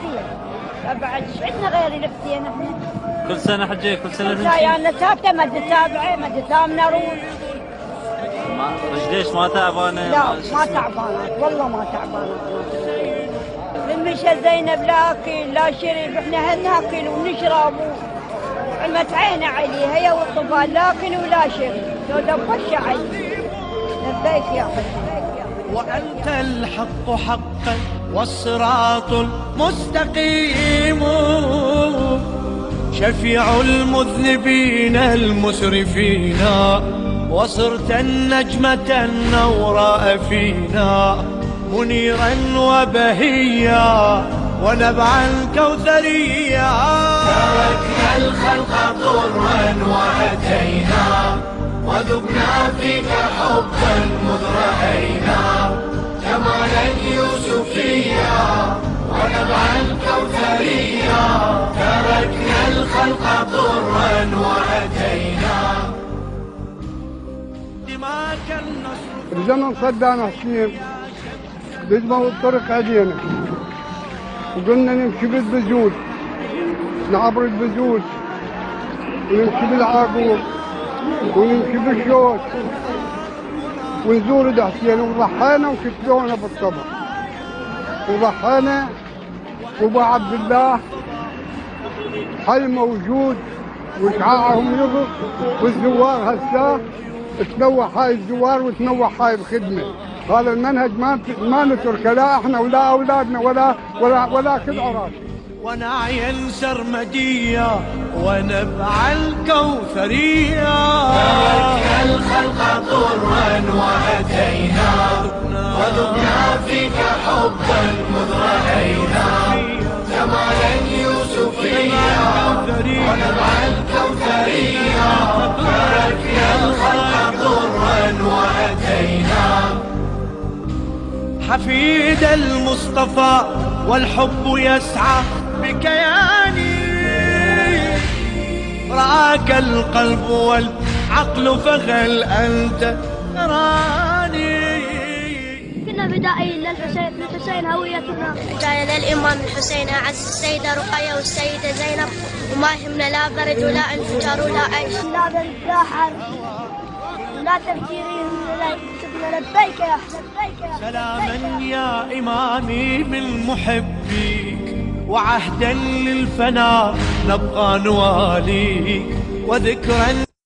الحسين. بعد ايش عندنا غير الحسين احنا؟ كل سنة حجي كل سنة بنتي؟ بنتي. انا ثابته ما تتابعي ما تتامنا روح. رجليش ما تعبانة؟ لا ما تعبانه والله ما تعبانه. المشى زينب لا اكل لا شرب، احنا ناكل ونشرب عمت عينه عليها هي والطفال، لا اكل ولا شرب، لو دبش علي. لبيك يا حسين. وأنت الحق حقا والصراط المستقيم، شفيع المذنبين المسرفين، وصرت النجمة النوراء فينا، منيرا وبهيا ونبعا كوثريا. تركنا الخلق طرا وأتينا، وذقنا فيك حبا مذ رأينا، جمالا يوسفيا ونبعا كوثريا. تركنا الخلق طرا وأتينا، دماك النصر. بزمن صدام حسين بيجمعوا الطرق علينا، وقلنا نمشي بالبزود، نعبر البزود ونمشي بالعاقور ونمشي بالشوط ونزور دحسين، وضحينا وكتبونا بالطبع وضحينا. وابو عبد الله حي موجود وشعاعهم يضرب، والزوار هسه تنوع هاي الزوار وتنوع هاي الخدمه. هذا المنهج ما نترك لا احنا ولا اولادنا ولا كل عراش. ونعيا سرمدية ونبع الكوثرية. تركنا الخلق طرا وأتينا، وذقنا فيك حبا مذ رأينا، جمالا يوسفيا ونبع الكوثرية. تركنا الخلق طرا وأتينا، حفيد المصطفى والحب يسعى بكياني، رآك القلب والعقل فهل أنت تراني. كنا بدائيين للحسين هويتنا، بداية للإمام الحسين أعز السيدة رقية والسيدة زينب، وما يهمنا لا برد ولا انفجار ولا أي شيء، لا برد لا حر لا تفجيرين ولا يكتبنا. لبيك يا لبيك يا سلاما يا إمامي من محبيك، وعهدا للفناء نبقى نواليك، وذكرا